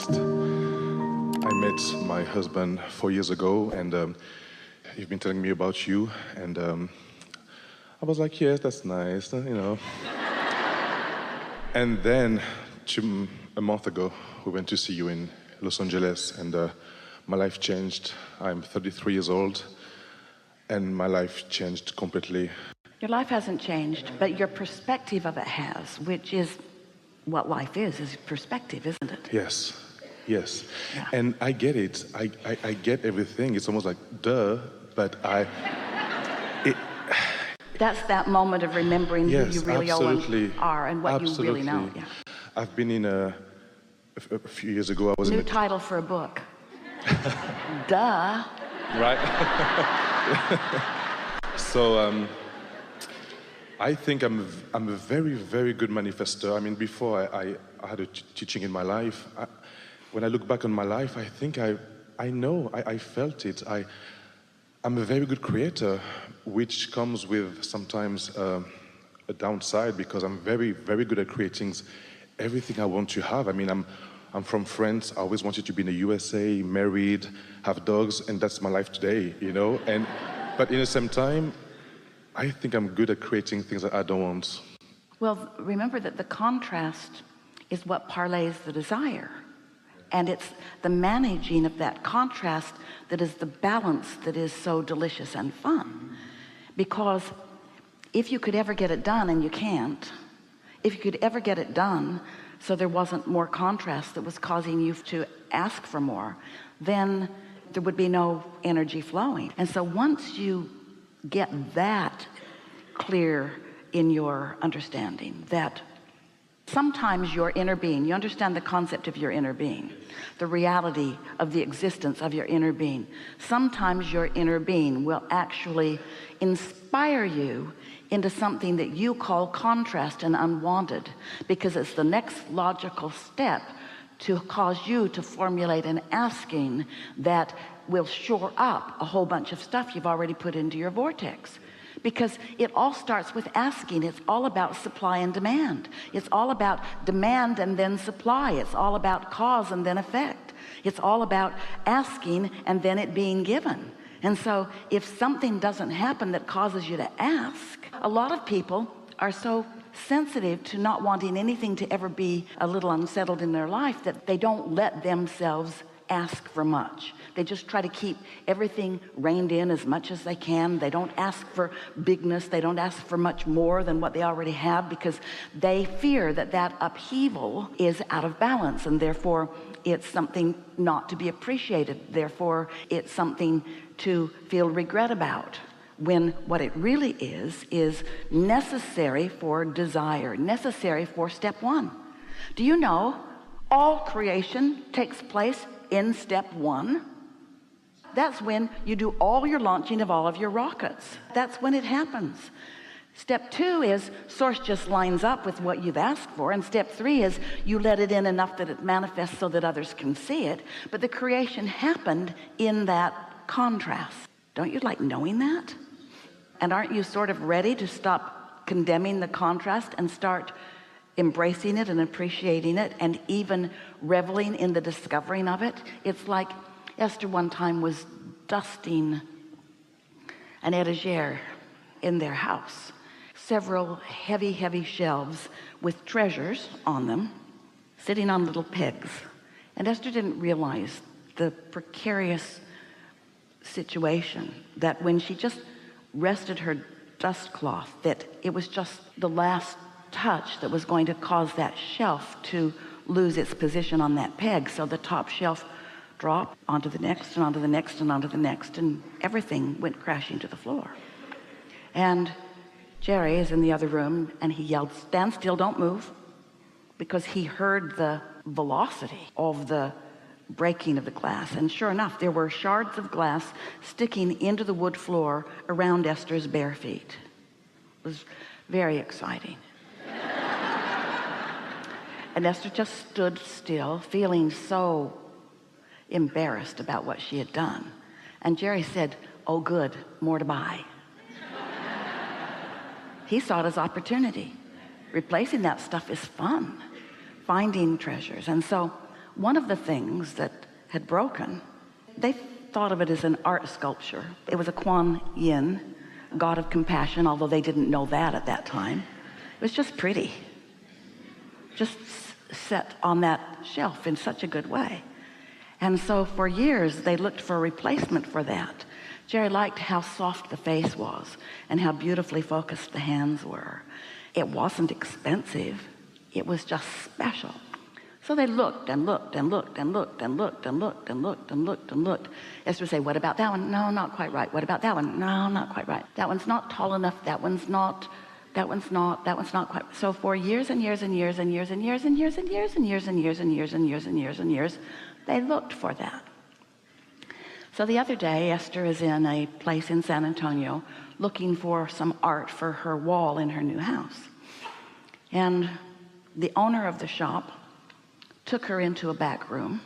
manifest. I met my husband 4 years ago, and you've been telling me about you, and I was like, yes, that's nice, you know. And then a month ago, we went to see you in Los Angeles, and my life changed. I'm 33 years old, and my life changed completely. Your life hasn't changed, but your perspective of it has, which is what life is perspective, isn't it? Yes, yes. Yeah. And I get it. I get everything. It's almost like, duh, but That's that moment of remembering yes, who you really are and what you really know. Yeah. I've been in a few years ago, I was New in title for a book. Duh. Right. So I think I'm a very, very good manifestor. I mean, before I had a teaching in my life. When I look back on my life, I think I know, I felt it. I'm a very good creator, which comes with sometimes a downside, because I'm very, very good at creating everything I want to have. I mean, I'm from France. I always wanted to be in the USA, married, have dogs, and that's my life today, you know? But in the same time, I think I'm good at creating things that I don't want. Well, remember that the contrast is what parlays the desire. And it's the managing of that contrast that is the balance that is so delicious and fun. Because if you could ever get it done, and you can't, if you could ever get it done so there wasn't more contrast that was causing you to ask for more, then there would be no energy flowing. And so once you get that clear in your understanding, that sometimes your inner being, you understand the concept of your inner being, the reality of the existence of your inner being. Sometimes your inner being will actually inspire you into something that you call contrast and unwanted, because it's the next logical step to cause you to formulate an asking that will shore up a whole bunch of stuff you've already put into your vortex. Because it all starts with asking. It's all about supply and demand. It's all about demand and then supply. It's all about cause and then effect. It's all about asking and then it being given. And so if something doesn't happen that causes you to ask, a lot of people are so sensitive to not wanting anything to ever be a little unsettled in their life that they don't let themselves ask for much. They just try to keep everything reined in as much as they can. They don't ask for bigness. They don't ask for much more than what they already have, because they fear that that upheaval is out of balance, and therefore it's something not to be appreciated. Therefore it's something to feel regret about, when what it really is necessary for desire, necessary for step one. Do you know all creation takes place in step one? That's when you do all your launching of all of your rockets. That's when it happens. Step two is source just lines up with what you've asked for, and step three is you let it in enough that it manifests so that others can see it. But the creation happened in that contrast. Don't you like knowing that? And aren't you sort of ready to stop condemning the contrast and start embracing it and appreciating it, and even reveling in the discovering of it? It's like Esther one time was dusting an etagere in their house, several heavy shelves with treasures on them sitting on little pegs, and Esther didn't realize the precarious situation, that when she just rested her dust cloth, that it was just the last touch that was going to cause that shelf to lose its position on that peg. So the top shelf dropped onto the next and onto the next and onto the next, and everything went crashing to the floor. And Jerry is in the other room, and he yelled, "Stand still, don't move," because he heard the velocity of the breaking of the glass. And sure enough, there were shards of glass sticking into the wood floor around Esther's bare feet. It was very exciting. And Esther just stood still, feeling so embarrassed about what she had done. And Jerry said, "Oh good, more to buy." He saw it as opportunity. Replacing that stuff is fun, finding treasures. And so one of the things that had broken, they thought of it as an art sculpture. It was a Kuan Yin, god of compassion, although they didn't know that at that time. It was just pretty, just set on that shelf in such a good way. And so for years they looked for a replacement for that. Jerry liked how soft the face was and how beautifully focused the hands were. It wasn't expensive, it was just special. So they looked and looked and looked and looked and looked and looked and looked and looked and looked. Esther would say, what about that one? No, not quite right. What about that one? No, not quite right. That one's not tall enough. That one's not quite. So for years and years and years and years and years and years and years and years and years and years and years and years and years, they looked for that. So the other day, Esther is in a place in San Antonio looking for some art for her wall in her new house. And the owner of the shop took her into a back room,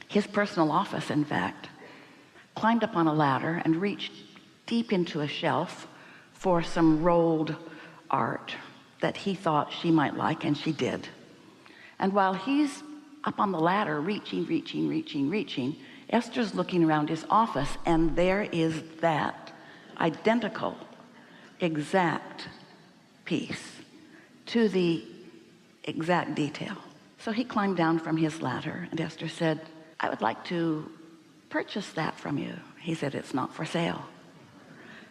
his personal office, in fact, climbed up on a ladder and reached deep into a shelf for some rolled art that he thought she might like, and she did. And while he's up on the ladder, reaching, Esther's looking around his office, and there is that identical, exact piece to the exact detail. So he climbed down from his ladder, and Esther said, I would like to purchase that from you. He said, it's not for sale.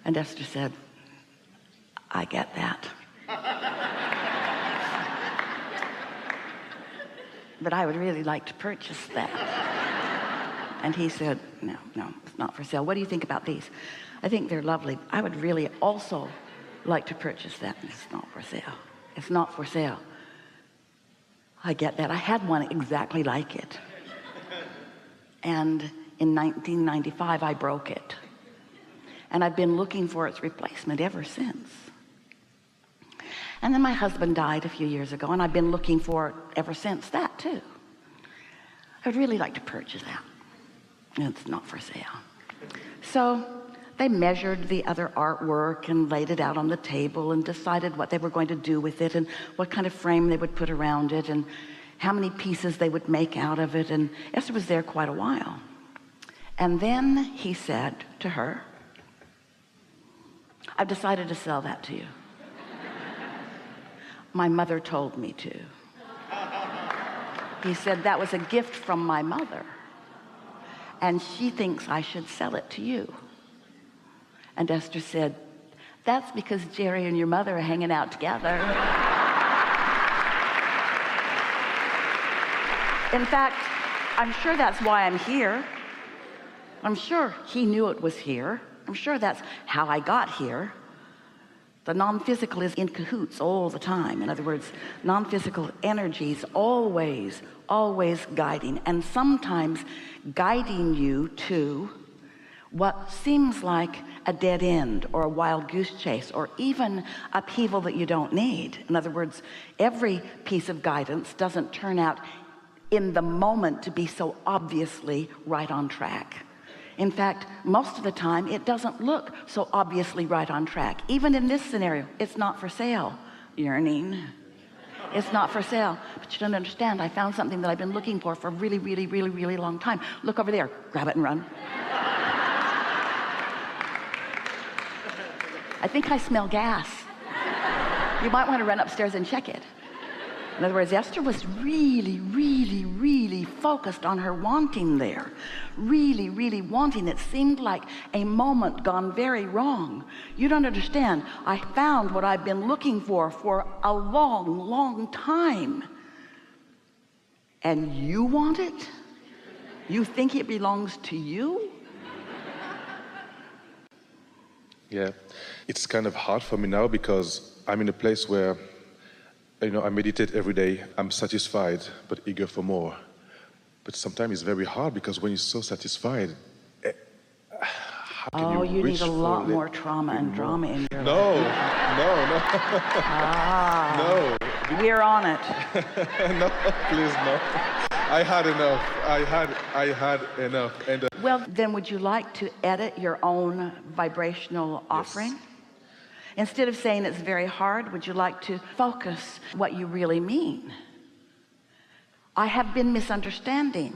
And Esther said, I get that. But I would really like to purchase that. And he said, no, it's not for sale. What do you think about these? I think they're lovely. I would really also like to purchase that. And it's not for sale. It's not for sale. I get that. I had one exactly like it. And in 1995, I broke it. And I've been looking for its replacement ever since. And then my husband died a few years ago, and I've been looking for it ever since that, too. I would really like to purchase that. And it's not for sale. So they measured the other artwork and laid it out on the table and decided what they were going to do with it and what kind of frame they would put around it and how many pieces they would make out of it. And Esther was there quite a while. And then he said to her, I've decided to sell that to you. My mother told me to. He said, that was a gift from my mother, and she thinks I should sell it to you. And Esther said, that's because Jerry and your mother are hanging out together. In fact, I'm sure that's why I'm here. I'm sure he knew it was here. I'm sure that's how I got here. The non-physical is in cahoots all the time. In other words, non-physical energies always guiding, and sometimes guiding you to what seems like a dead end or a wild goose chase or even upheaval that you don't need. In other words, every piece of guidance doesn't turn out in the moment to be so obviously right on track. In fact, most of the time, it doesn't look so obviously right on track. Even in this scenario, it's not for sale. Yearning. It's not for sale. But you don't understand. I found something that I've been looking for a really, really, really, really long time. Look over there. Grab it and run. I think I smell gas. You might want to run upstairs and check it. In other words, Esther was really, really, really focused on her wanting there. Really, really wanting. It seemed like a moment gone very wrong. You don't understand. I found what I've been looking for a long, long time. And you want it? You think it belongs to you? Yeah, it's kind of hard for me now because I'm in a place where I meditate every day. I'm satisfied, but eager for more. But sometimes it's very hard because when you're so satisfied, how can you reach need a lot for more trauma and drama in your life. No. No. We're on it. No, please, no. I had enough. And Well, then would you like to edit your own vibrational offering? Yes. Instead of saying it's very hard, would you like to focus what you really mean? I have been misunderstanding.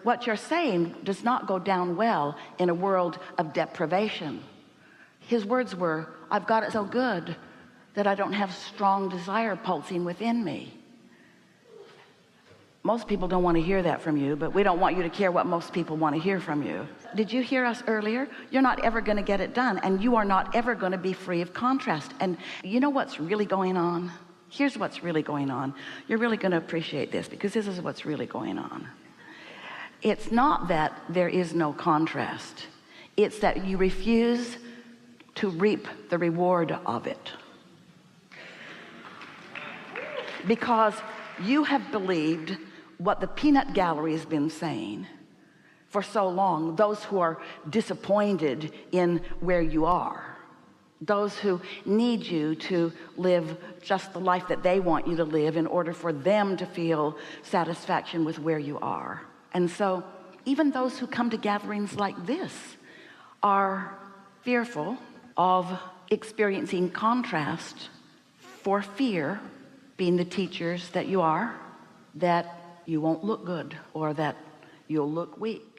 What you're saying does not go down well in a world of deprivation. His words were, I've got it so good that I don't have strong desire pulsing within me. Most people don't want to hear that from you, but we don't want you to care what most people want to hear from you. Did you hear us earlier? You're not ever going to get it done, and you are not ever going to be free of contrast. And you know what's really going on? Here's what's really going on. You're really going to appreciate this, because this is what's really going on. It's not that there is no contrast. It's that you refuse to reap the reward of it. Because you have believed what the peanut gallery has been saying for so long. Those who are disappointed in where you are, those who need you to live just the life that they want you to live in order for them to feel satisfaction with where you are. And so even those who come to gatherings like this are fearful of experiencing contrast for fear, being the teachers that you are, that you won't look good or that you'll look weak.